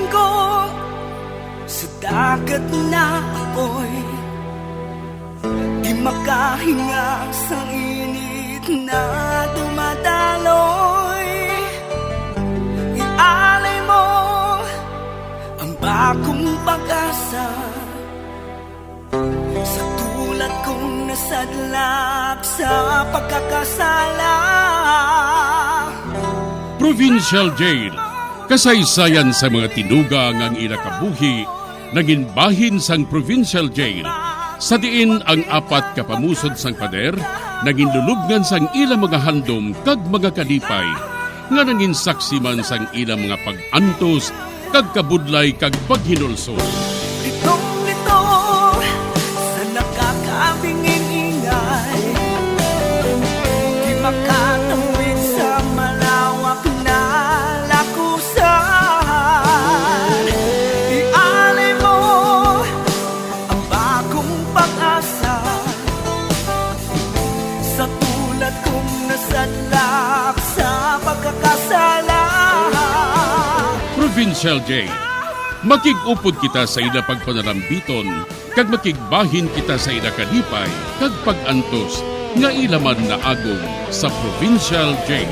Bilanggo sa dagat na apoy, di makahinga sa init na dumadaloy. Ialay mo ang bagong pag-asa sa tulad kong nasadlak sa pagkakasala. Provincial Jail, kasaysayan sa mga tinuga ngang inakabuhi, naging bahin sang Provincial Jail. Sa diin ang apat kapamusod sang pader, naging lulubngan sang ilang mga handom kag mga kalipay, nga naging saksi man sang ilang mga pag-antos, kag kabudlay kag paghinulsol. Litong-lito sa nakakabingin ingay, di makatawid sa malawak na lakusan. Ialay mo ang bagong pag-asa sa tulad kong nasadlak sa pagkakasala. Provincial Jail, makig-upod kita sa ila pagpanarambiton, kag makigbahin kita sa ila kalipay, kag pag-antos, nga ilaman na agong sa Provincial Jail.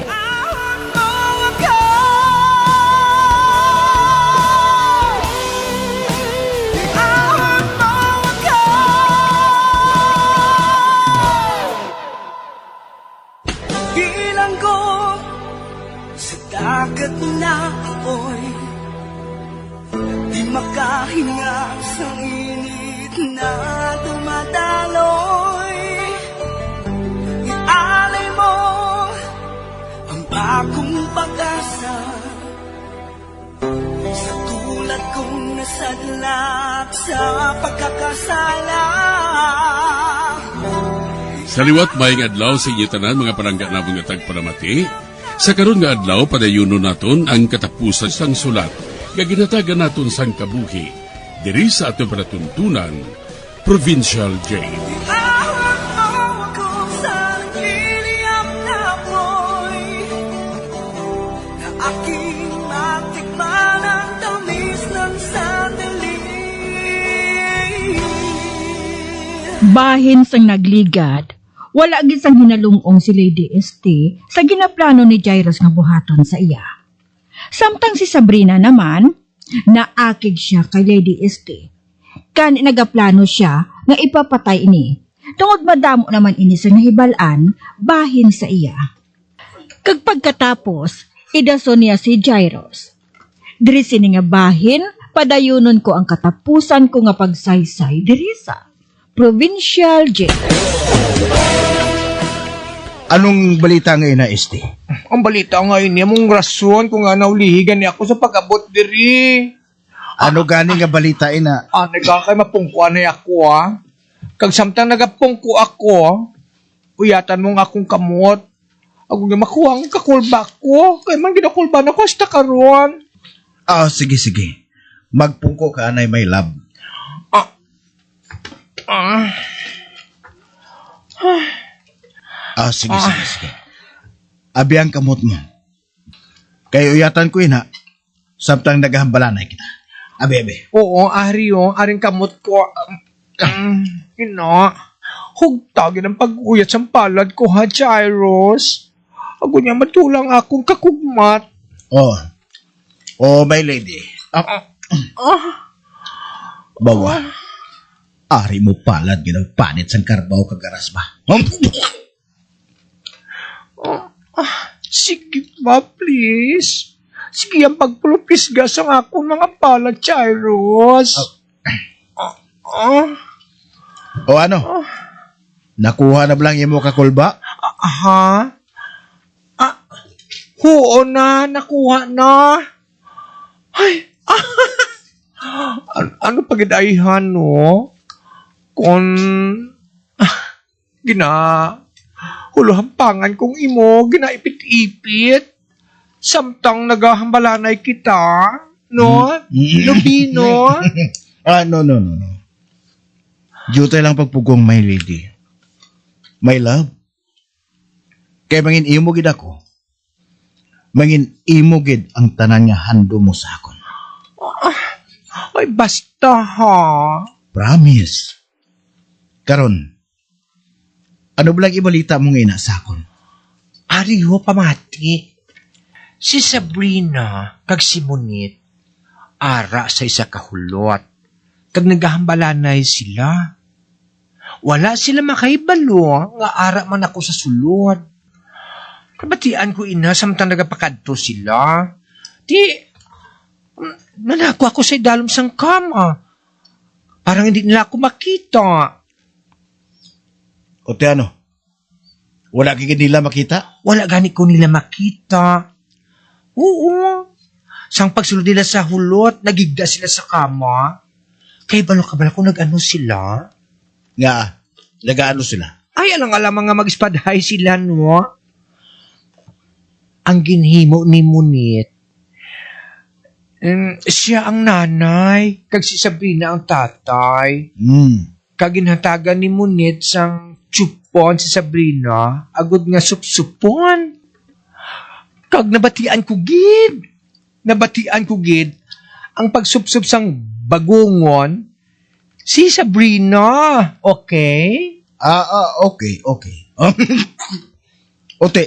Bilanggo sa dagat na apoy, di makahinga sa init na dumadaloy. Ialay mo ang bagong pag-asa sa tulad kong nasadlak sa pagkakasala. Sa liwat maing adlaw sa inyo tanan mga parangga na mga tagparamati, sa karon nga adlaw padayuno naton ang katapusan sang sulat, nga ginatagan naton sang kabuhi, diri sa aton panatuntunan, Provincial Jail. Iawag mo ako sa nagiliap na apoy, na aking matikman ang tamis ng sandali. Bahin sang nagligad, wala gid sang hinalungong si Lady Este sa ginaplano ni Jairus nga buhaton sa iya. Samtang si Sabrina naman, naakig siya kay Lady Este. Kan nagaplano siya nga ipapatay ini. Tungod madamo naman ini sa nahibalaan, bahin sa iya. Kag pagkatapos, idason niya si Jairus. Diri sini nga bahin, padayunon ko ang katapusan ko nga pagsaysay diri sa Provincial Jail. Anong balita ngayon na, Este? Ang balita ngayon niya mong rason kung nga naulihigan niya ako sa pag-abot diri. Ano gani nga balita ina? Nagkakay mapungkuan na ako Kag samtang nagapungko ako, uyatan mo nga akong kamot. Ako nga makuha ang kakulba ko. Kaya man ginakulba na ko hasta karon. Sige. Magpungko ka, anay, my love. Sige. Abi ang kamot mo. Kaya uyatan ko ina, samtang naghahambalanay kita. Abi. Oo, aring kamot ko. Hugtagin ang pag-uyat sa palad ko ha, Jairus. Ako niya matulang akong kakugmat. My lady. Bawa. Ari mo palad ginagpanit sang karbaw kagaras ba? Sige ba, please? Sige ang pagpulupisgas ang akong mga palad, Jairus. Ano? Nakuha na ba lang imo kakulba? Oo na, nakuha na. Ay, ano pagidaihan, no? Kung huluhampangan kong imo, ginaipit-ipit. Samtang naghahambalanay kita, no? Lubino. No. Jutay lang pagpugong, my lady. My love. Kaya mangin imo gid ako. Mangin imo gid ang tanan nga hando mo sa akon. Ay, basta ha. Promise. Karon, ano ba lang ibalita mo ngayon sa akon? Ariho, pamati. Si Sabrina, kag si Munit, ara sa isa kahulot. Kag naghahambalanay sila. Wala sila makaibalo nga ara man ako sa sulod. Kabatian ko ina samtang nagapakadto sila. Nanako ako sa idalom sang kama. Parang hindi nila ako makita. O te ano? Wala kaya nila makita? Wala gani ko nila makita. Oo. Sang pagsulod nila sa hulot, nagigda sila sa kama. Kay balo-kabala kung nag-ano sila. Nga, nag-ano sila? Ay, alang-alam nga mag-ispadhay sila, no? Ang ginhimo ni Munit, siya ang nanay, kag si Sabrina ang tatay. Kag ginhatagan ni Munit sang tsupon si Sabrina, agod nga supsupon. Kag nabatian ko gid, ang pagsupsup sang bagungon, si Sabrina, okay? Okay. Ote,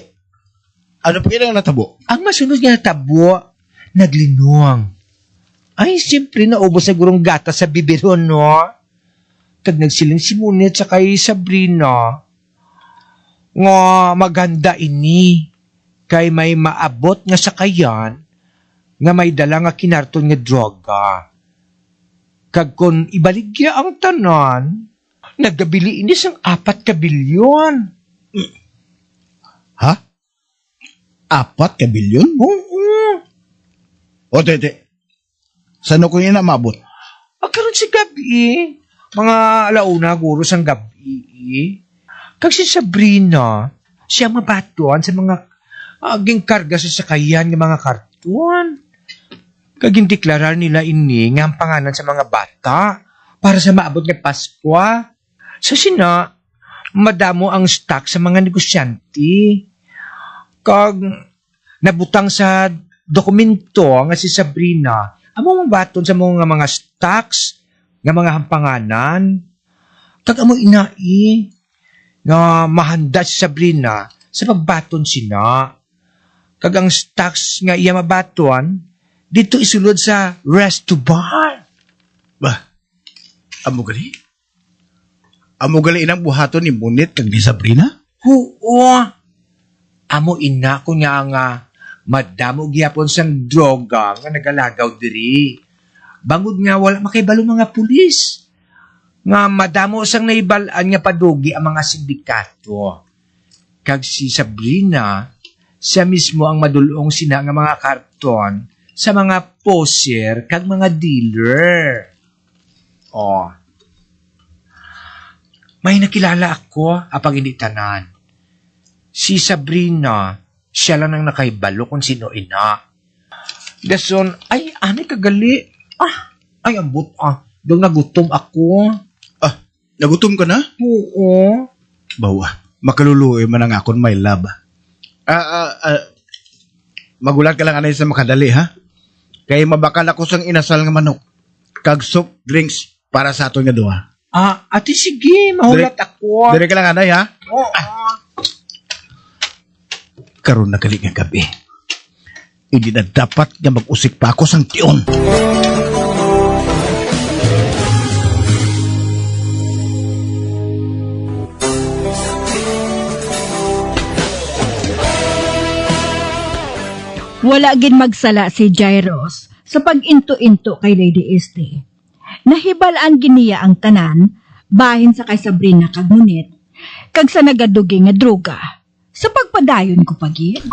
ano pa kailangan natabo? Ang masunod nga natabo, naglinong. Ay, siyempre, naubos na gurong gata sa bibiron, no? Kag nagsiling si Munit sa kay Sabrina, nga maganda ini, kay may maabot nga sakayan, nga may dala nga kinarton nga droga. Kag kung ibaligya ang tanan, nagabili ini sang 4 kabilyon. Ha? 4 kabilyon? Oo. O te. Saan ko yun mabot? Karon si gabi, mga alauna guro sang gabi. Kag si Sabrina, siya mabatuan sa mga aging karga sa sakayan ng mga karton. Kag deklarar nila ini nga ang pangalan sa mga bata para sa maabot nga Pasko. Sa sina, madamo ang stock sa mga negosyante. Kag nabutang sa dokumento nga si Sabrina, among baton sa mga stocks nga mga hampanganan. Kag amo inai nga mahanda si Sabrina sa pagbaton sina. Kag ang stocks nga iya mabaton dito isulod sa resto bar. Bah, amo gali? Amo gali inang buhaton ni Munit kag ni Sabrina? Oo. Amo ina ko nga madamo gyapon sang droga nga nagalagaw diri. Bangod nga wala makaibalo mga pulis. Nga madamo sang naibalaan nga padugi ang mga sindikato. Kag si Sabrina, siya mismo ang madulong sina nga mga karton sa mga poser kag mga dealer. Oh. May nakilala ako apang hindi tanan. Si Sabrina, siya lang ang nakaibalo kung sino ina. Dason, ay, anay kagali. Ay, ambot Dong nagutom ako. Nagutom ka na? Oo. Bawa, makaluluoy man ang akon may lab. Magulat ka lang anay sa makadali, ha? Kay mabakal ako sang inasal nga manok. Kag soup drinks para sa aton nga duha. Ate, sige, mahulat ako. Dire ka lang anay, ha? Oo. Karon na gali nga gabi. Hindi na dapat nga mag-usik pa ako sang tiyon. Wala gin magsala si Jairus sa pag-into-into kay Lady Este. Nahibalaan giniya ang tanan, bahin sa kay Sabrina kag Munit, kag sa nagadugi nga droga. Sa pagpadayon ko pagid.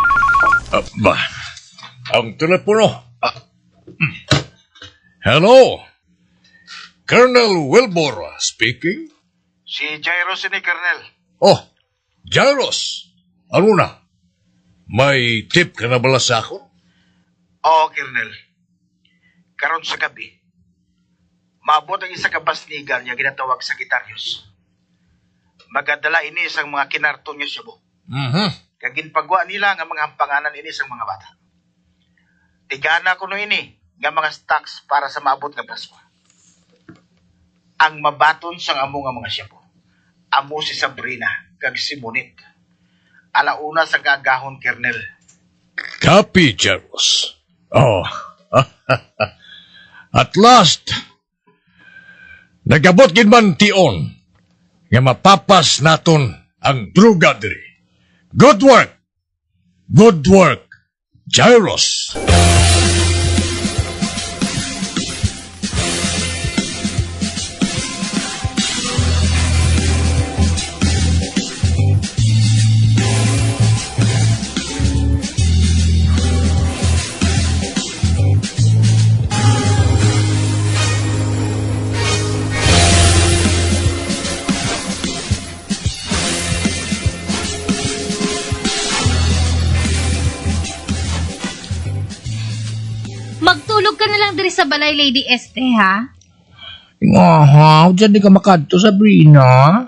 Ang telepono. Hello? Colonel Wilbur speaking? Si Jairus ni Colonel. Oh, Jairus. Ano na? May tip ka na bala sa akin? Oo, Colonel. Karon sa gabi, maabot ang isa ka basnigan niya ginatawag sa Gitarios. Magadala ini isang mga kinarton niya siya bo. Kag ginpagwa nila nga mga hampanganan ini sang mga bata. Tigana ko no ini, nga mga stocks para sa maabot nga Pasko. Ang mabaton sang amo nga mga siyabo. Amo si Sabrina kag si Munit. Alauna sa gagahon, Kernel. Copy, Jairus. Oh. At last, nagabot gid man tion nga mapapas naton ang druga diri. Good work! Good work, Jairus! Magtulog ka na lang diri sa balay, Lady Este, ha? Ngahaw, dyan di ka makadto, Sabrina.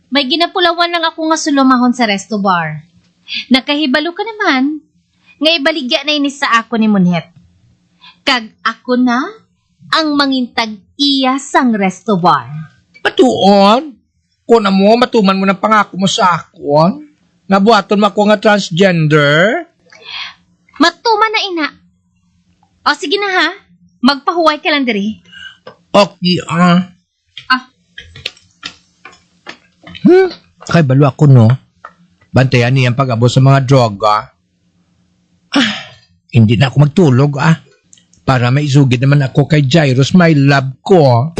May ginapulawan lang ako nga sulumahon sa resto bar. Nakahibalo ka naman. Nga ibaligya na inis sa ako ni Munhet. Kag ako na ang mangintag iya sang resto bar. Matuon? Kung na mo, matuman mo ng pangako mo sa akon. Nabuhaton mo ako nga transgender. Matuman na ina. O sige na ha, magpahuway ka lang diri. Okay, Ah. Kay balo ako, no? Bantayan niya ang pag-abot sa mga droga. Hindi na ako magtulog, Para maisugid naman ako kay Jairus, my love ko.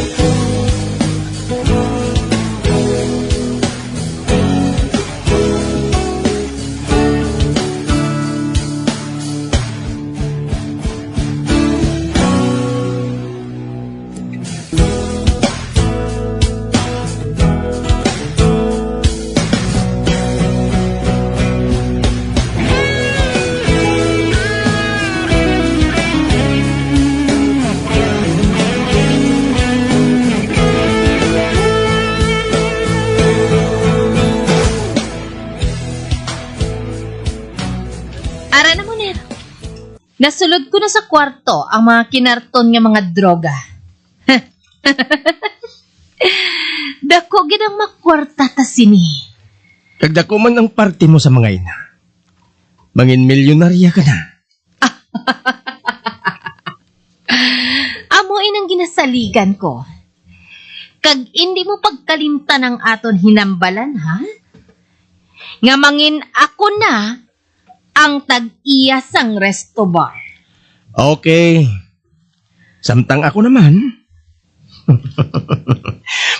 Ara na mo na. Nasulod ko na sa kwarto ang mga kinarton nga mga droga. Dako gid ang makwarta ta sini. Kagdako man ang parte mo sa mga ina. Mangin milyonarya ka na. Amo inang ginasaligan ko. Kag hindi mo pagkalimtan ang aton hinambalan, ha? Nga mangin ako na ang tag-iya sang resto bar. Okay. Samtang ako naman,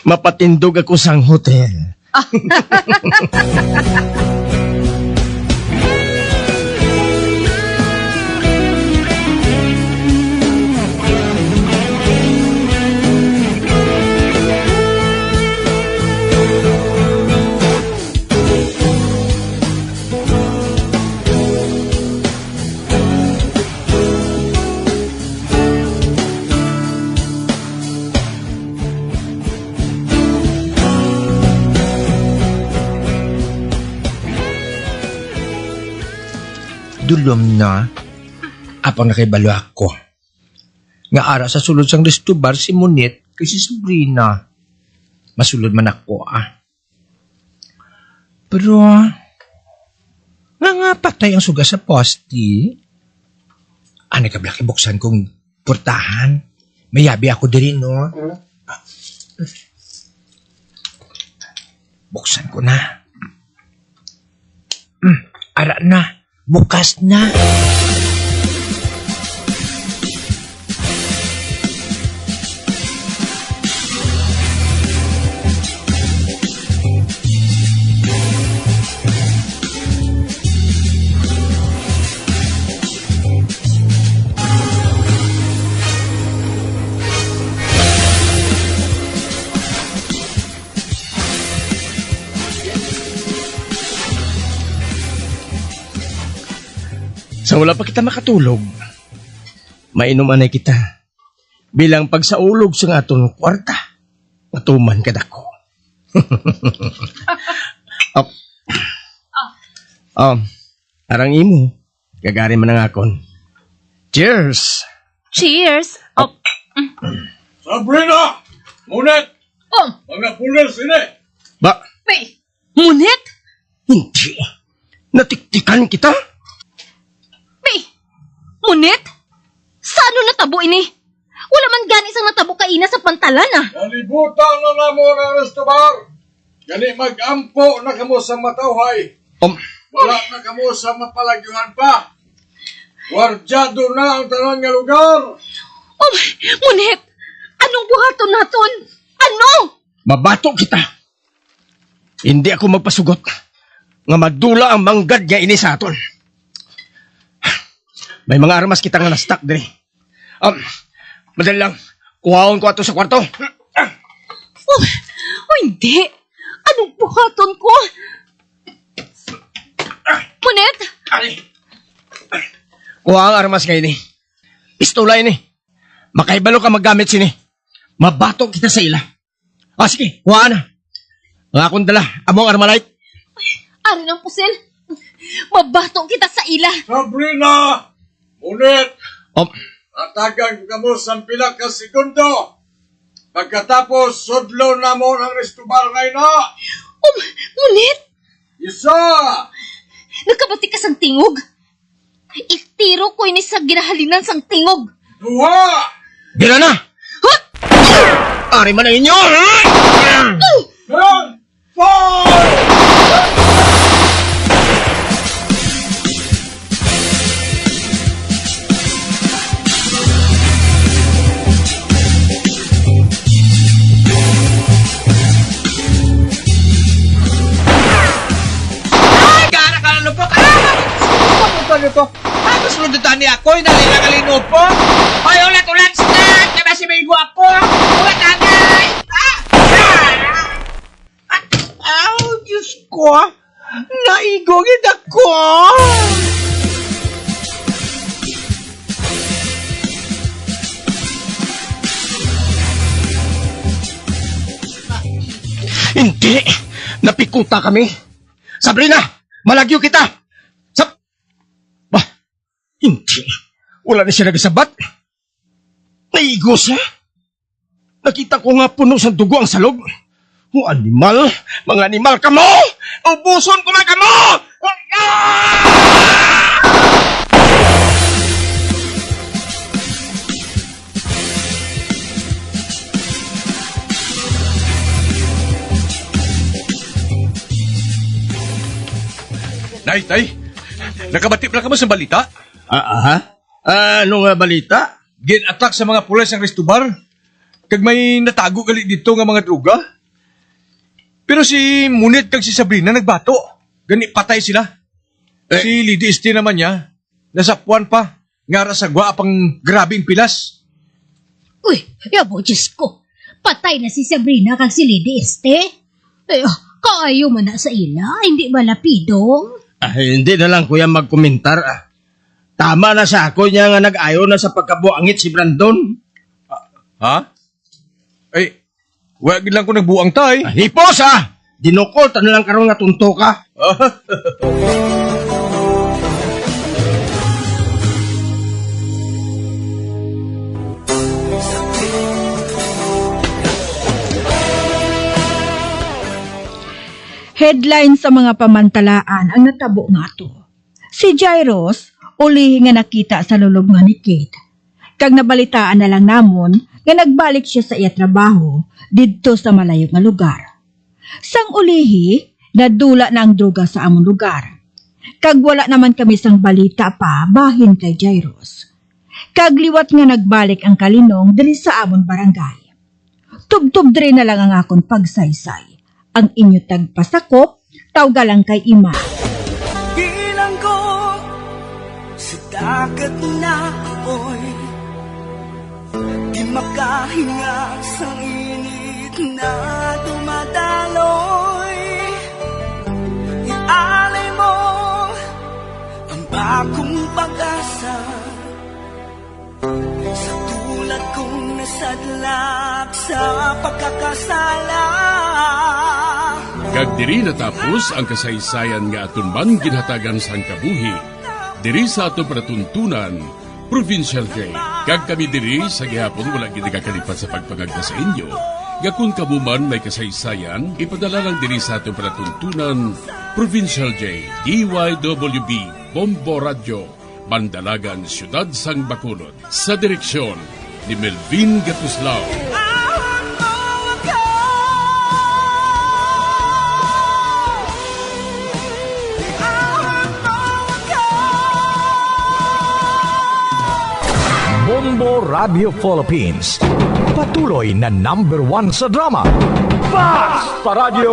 mapatindog ako sang hotel. Dulom na. Apang nakibalo ako. Nga ara sa sulod sang resto bar si Munit kay si Sabrina. Masulod man ako, Pero, nga patay ang suga sa posti. Ano ka blaki buksan kong portahan? Mayabi ako diri, no? Buksan ko na. Ara na. Bukas na. Sa wala pa kita makatulog, mainom anay kita. Bilang pagsaulog sa aton kwarta, matuman ka dako. Arang imo, gagari man ang akon. Cheers! Cheers! Oh, Sabrina! Ngunit! oh, Mga pulis ini! Ba, may, ngunit? hindi. Natiktikan kita? May, ngunit? Sa ano natabo ini? Wala man gani isang natabo kaina sa pantalan ah. Nalibutan na namo ng restobar! Gani mag-ampo na kamo sa matawhay. Wala na kamo sa mapalagyuhan pa. Wardyado na ang tanan nga lugar. Oh, ngunit? Anong buhaton naton? Ano? Mabato kita. Hindi ako magpasugot nga madula ang manggad nga ini sa aton. May mga armas kita nga na-stock diri. Madali lang. Kuhaon ko ato sa kwarto. Oh, hindi. Anong buhaton ko? Ngunit? Kuha ang armas nga ini. Pistola ini. Makaibalo ka maggamit sini. Mabato kita sa ila. Sige, kuha na. Nga akong dala, among armalite. Ari ng pusil. Mabato kita sa ila. Sabrina! Ngunit! Um, Atagan ka mo sa pila ka segundo. Pagkatapos, sudlo na mo ng restobar ngayon na. Ngunit? Isa! Nagkabati ka sang tingog. Itiro ko ini sa ginahalinan sang tingog. Duha! Bila na! Ari man na inyo! And fire! Gara ka na po! Ano po? Tapos ludutan niya ako, nalilangalino po. Hoy, ulat-ulat, snack! Kaya si Migo ako! Ulat agay! Diyos ko! Naigogit ako! Hindi! Napikuta kami! Sabrina! Malagyo kita! Bah! Hindi! Wala na siya nagasabat! Naigo siya! Nakita ko nga puno sa dugo ang salog! O animal! Mga animal ka mo! Ubuson ko man ka mo! Tay, nakabatip na ka mo sa balita? Ano nga balita? Gin-attack sa mga pulis ang restobar? Kag may natago gali dito nga mga droga? Pero si Munit kag si Sabrina nagbato. Gani patay sila. Si Lady Este naman niya, nasapuan pa. Ngara sa gwa pang grabing pilas. Uy, yabo, Diyos ko. Patay na si Sabrina kag si Lady Este. Kaayo man na sa ila, hindi ba lapidong? Hindi na lang kuya magkomentar. Tama na sa ako niya nga nag-ayo na sa pagkabuangit si Brandon. Ha? Ay, wag lang ko nagbuang tay. Hipos Dinukol, na lang karon nga tunto ka. Headline sa mga pamantalaan ang natabo nga to. Si Jairus, uli nga nakita sa lulubngan ni Kate. Kag nabalitaan na lang namon nga nagbalik siya sa iya trabaho didto sa malayo nga lugar. Sang ulihi, nadula na ang droga sa among lugar. Kag wala naman kami sang balita pa bahin kay Jairus. Kag liwat nga nagbalik ang kalinong diri sa amon barangay. Tubtub diri na lang ang akon pagsaysay. Ang inyo tagpasakop, tawgalang kay Ima. Bilang ko sa dagat na apoy, di makahinga sa init na dumadaloy. Ialay mo ang bagong pag-asa sa tulad kong nasadlak sa pagkakasala. Kag diri natapos ang kasaysayan nga aton man ginhatagan sang kabuhi diri sa ato panatuntunan Provincial Jail. Kag kami diri sa gihapon wala gid nakakalipat sa pagpangagda sa inyo. Gakun kamuman may kasaysayan, ipadala lang diri sa atong palatuntunan, Provincial J, DYWB, Bombo Radio, Bandalagan, Siyudad Sang Bacolod, sa direksyon ni Melvin Gatuslao. Bombo Radio Philippines. Patuloy na #1 sa drama. Basta Radio!